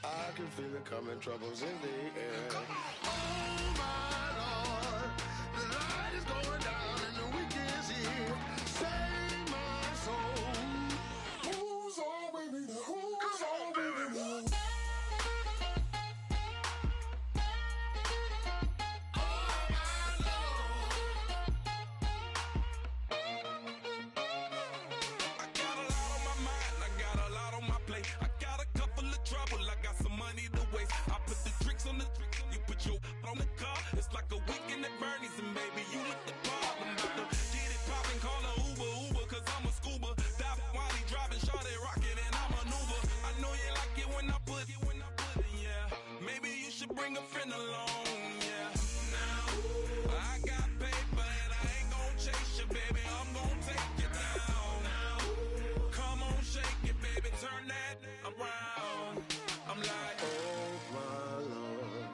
I can feel it coming, troubles in the air. Oh my Lord, the light is going down and the week is here. Save my soul. Who's on with me? Who's on with me? On the car, it's like a weekend at Bernie's, and baby, you with the problem. About to get it poppin', call a Uber, cause I'm a scuba. Dive while he driving, shawty rockin', and I maneuver. I know you like it when I put it, yeah. Maybe you should bring a friend along, yeah. Now, I got paper, and I ain't gon' chase you, baby. I'm gon' take you down. Now, come on, shake it, baby, turn that around. I'm like, oh my Lord,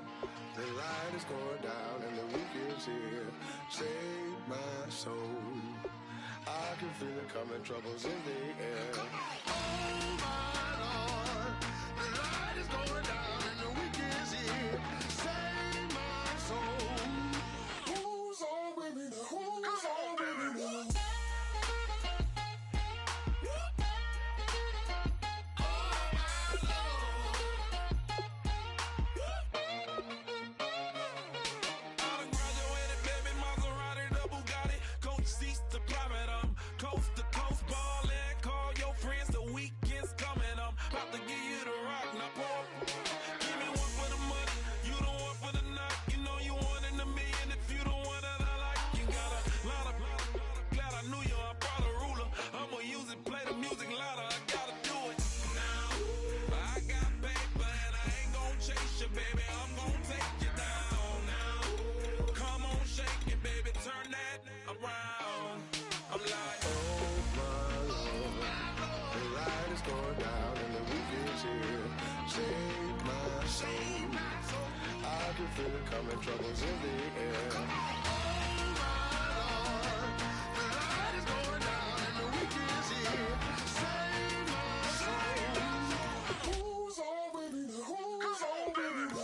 the light is going down and the week is here. Save my soul. I can feel it coming, troubles in the air. Oh my Lord, the light is going down and the week is here. Save my soul. Who's on with me now? Who's on with me now? Save my soul. I can feel it coming, troubles in the air. Oh my Lord, the light is going down and the week is here. Save my soul. Who's on with me now? Who's on with me now?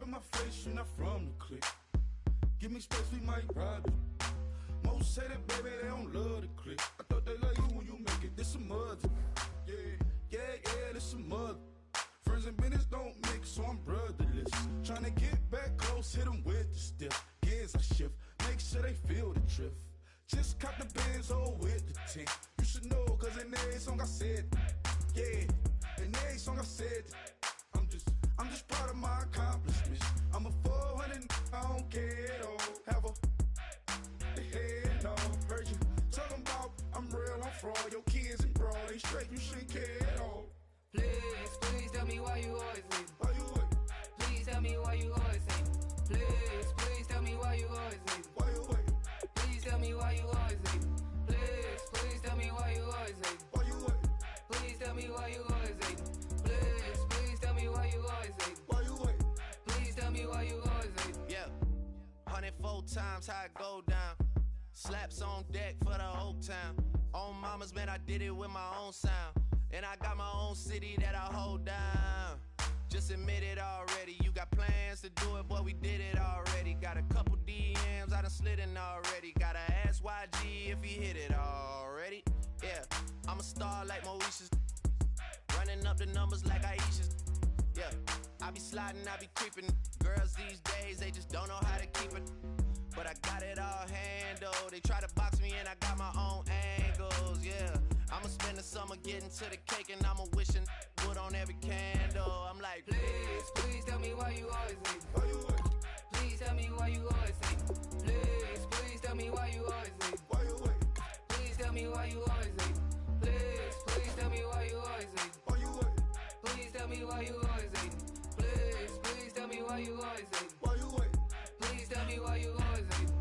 My face, you're not from the clique. Give me space, we might ride it. Most say that, baby, they don't love the clique. I thought they love you when you make it. This some mother. Yeah, this some mother. Friends and business don't mix, so I'm brotherless. Tryna get back close, hit them with the stiff. Gears I shift, make sure they feel the drift. Just caught the Benz, with the tint. You should know, cause in every song I said, yeah, in every song I said, I'm just proud of my accomplishments. I'm a 400, I don't care at all. Have a head no. Heard you talking about I'm real, I'm fraud. Your kids and broad ain't straight, you shouldn't care at all. Please tell me why you always leave. Why you what? Please tell me why you always leave. Please tell me why you always leave. Why you what? Please tell me why you always leave. Please tell me why you always leave. Why you what? Please tell me why you always leave. Please tell me why you always leave. Why you what? Please tell me why you always leave. Yeah, 104 times how it go down. Slaps on deck for the whole town. On mamas, man, I did it with my own sound. And I got my own city that I hold down. Just admit it already. You got plans to do it, boy, we did it already. Got a couple DMs, I done slid in already. Gotta ask YG if he hit it already. Yeah, I'm a star like Moesha's. Running up the numbers like Aisha's. Yeah, I be sliding, I be creeping. Girls these days, they just don't know how to keep it. But I got it all handled. They try to box me and I got my own angles, yeah. I'ma spend the summer getting to the cake and I'ma wishing wood on every candle. I'm like, please, please tell me why you always hate me. Why you wait? Please tell me why you always hate me. Please, please tell me why you always hate me. Why you wait? Please tell me why you always hate me. Please, please tell me why you always hate me. Why you wait? Please tell me why you always hate me. Please, please tell me why you always hate me. Why you wait? Please tell me why you always hate me.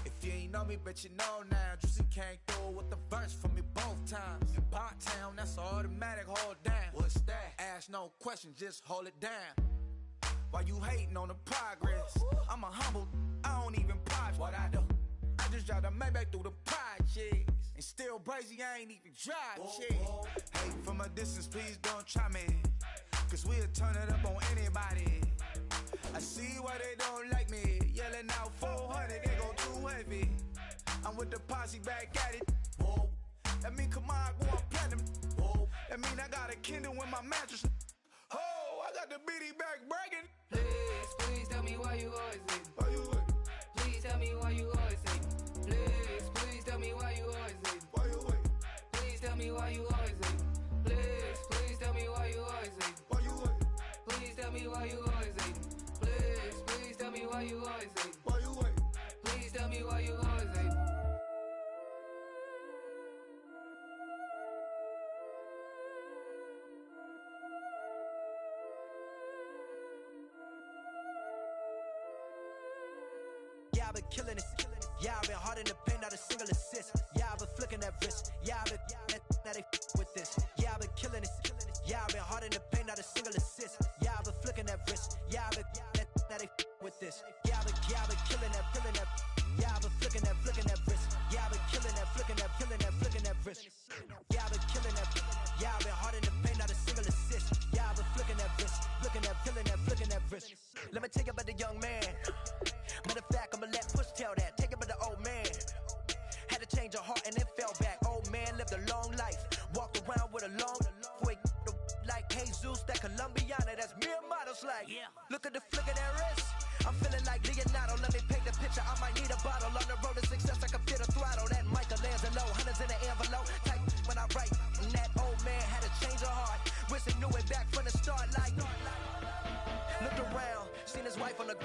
If you ain't know me, bet you know now. Juicy came through with the verse for me both times. In Pot Town, that's automatic, hold down. What's that? Ask no question, just hold it down. Why you hating on the progress? I'm a humble, I don't even pause what I do. I just drive the Maybach through the projects. And still brazy, I ain't even drive shit. Hey, from a distance, please don't try me. Cause we'll turn it up on anybody. I see why they don't like me. Yelling out 400, they go too heavy. I'm with the posse back at it. Whoa. That mean come on, go on platinum. Whoa. That mean I got a Kindle in my mattress. Oh, I got the BD back bragging. Please, please tell me why you always hate me. Why you wait? Please tell me why you always hate me. Please, please tell me why you always hate me. Why you wait? Please tell me why you always hate me. Please, please tell me why you always hate me. Why you wait? Please tell me why you always hate me. Please, please tell me why you always hate me. Why you wait? Please tell me why you always hate me. Yeah, I've been killing it. Yeah, I've been hard in the paint, not a single assist. Yeah, I've been flicking that wrist. Yeah, I've been now they with this. Yeah, I've been killing it. Yeah, I've been hard in the paint, not a single assist. Yeah, I've been flicking that wrist. Yeah, I've been now they with this. Yeah, I've been killing that, killing that. Yeah, I've been flicking that wrist. Yeah, I've been killing that, flicking that, flicking that wrist. Yeah, I've been killing that. Yeah, I've been hard in the paint, not a single assist. Yeah, I've been flicking that wrist, flicking that, flicking that wrist. Let me tell you about the young man. Matter of fact, I'ma let Push tell that. Take it about the old man. Had to change her heart and then fell back. Old man lived a long life. Walked around with a long quick like Jesus, that Colombiana, that's mere models like. Yeah. Look at the flick of that wrist. I'm feeling like Leonardo. Let me paint the picture. I might need a bottle. On the road to success, I can feel the throttle. That Michelangelo, hundreds in the envelope. Type when I write. And that old man had to change her heart. Wish he knew it back from the start. Like, looked around, seen his wife on the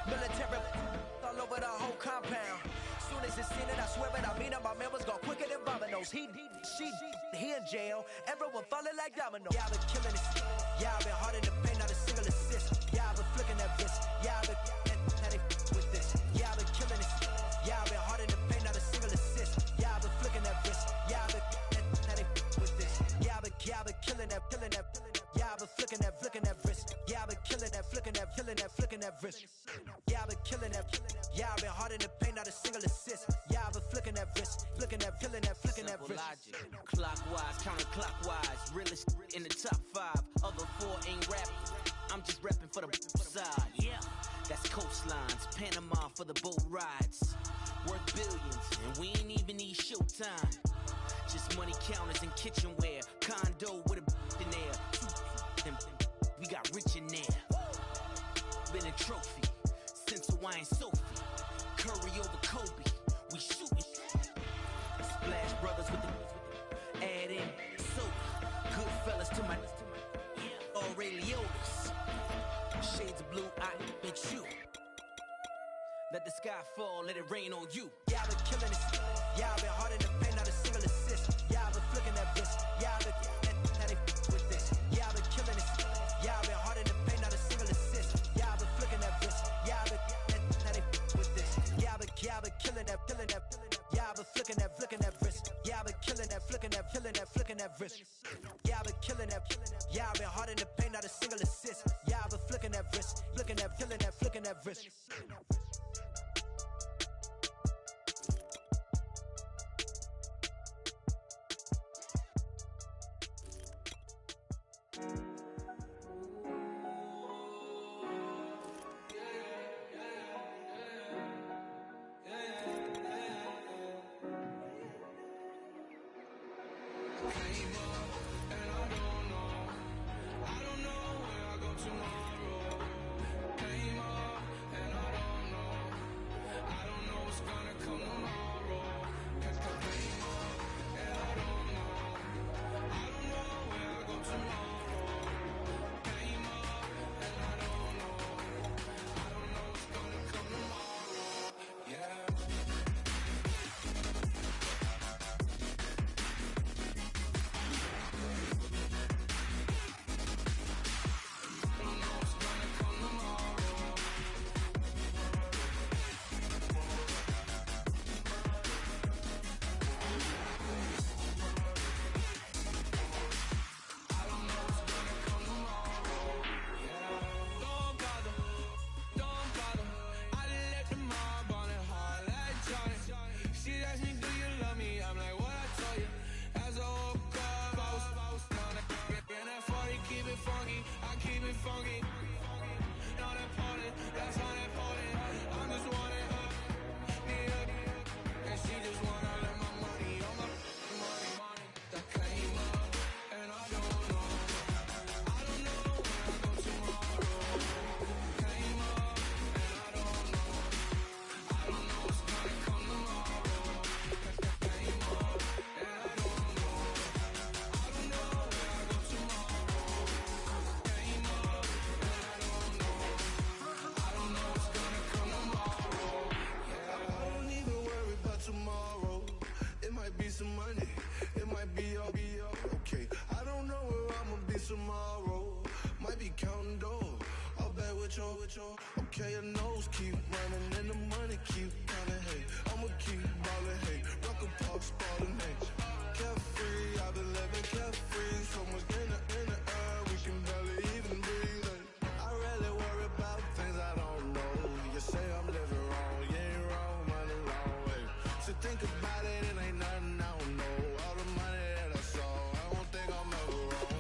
military all over the whole compound. Soon as he seen it, I swear it, I mean it, my man was gone quicker than dominoes. He in jail, everyone falling like dominoes. Yeah, I've been killing it. Yeah, I've been hard in the paint, not a single assist. Yeah, I've been flicking that wrist. Yeah, I've been now they with this. Yeah, I've been killing it. Yeah, I've been hard in the paint, not a single assist. Yeah, I've been flicking that wrist. Yeah, I've been now they with this. Yeah, I've been killing that, killing that. Yeah, I've been flicking that wrist. Yeah, I've been killing that, flicking that, flicking that wrist. Yeah, I've been killing that. Yeah, I've been hard in the paint, not a single assist. Yeah, I've been flicking that wrist, flicking that, flicking that wrist. Logic, clockwise, counterclockwise, realest in the top 5. Other 4 ain't rapping. I'm just repping for the side. Yeah, that's coastlines, Panama for the boat rides. Worth billions, and we ain't even need showtime. Just money counters and kitchenware. Condo with a in there. We got rich in there. Been a trophy since Hawaiian Sophie. Curry over Kobe. We shooting. Splash Brothers with the add in soda. Good fellas to my Aureliotas. Shades of blue, I bet you. Let the sky fall, let it rain on you. Yeah, I've been killing it. Yeah, I've been hard in the paint, not a single assist. Yeah, I've been flicking that wrist. Yeah, I've been now they with this. Yeah, I've been killing it. Yeah, I've been hard in the paint, not a single assist. Yeah, I've been flicking that wrist. Yeah, I've been now they with this. Yeah, I've been killing that, killing that. Yeah, I've been flicking that wrist. Yeah, I've been killing that, flicking that wrist. Yeah, I've been killing that. Yeah, I've been hard in the paint, not a single assist. Yeah, I've been flicking that wrist, flicking that wrist. And I don't know Okay, your nose keep running and the money keep coming. Hey, I'ma keep ballin'. Hey, rock a park, spallin'. Hey, carefree, I've been living carefree. So much in the air, we can barely even breathe. Hey, I rarely worry about things I don't know. You say I'm living wrong, you ain't wrong, money long. Hey, so think about it, it ain't nothing I don't know. All the money that I saw, I don't think I'm ever wrong.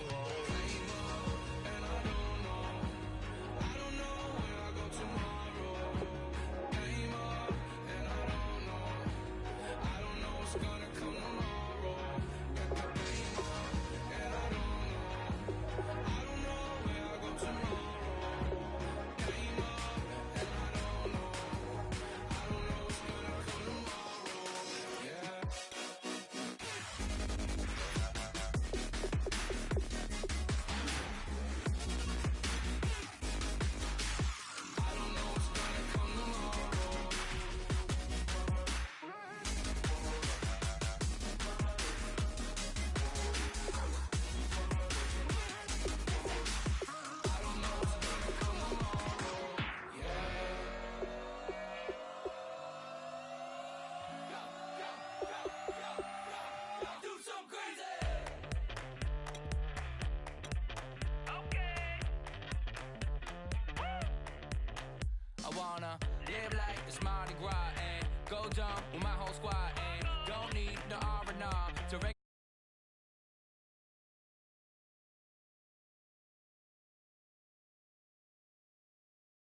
I wanna live like it's Mardi Gras and go dumb with my whole squad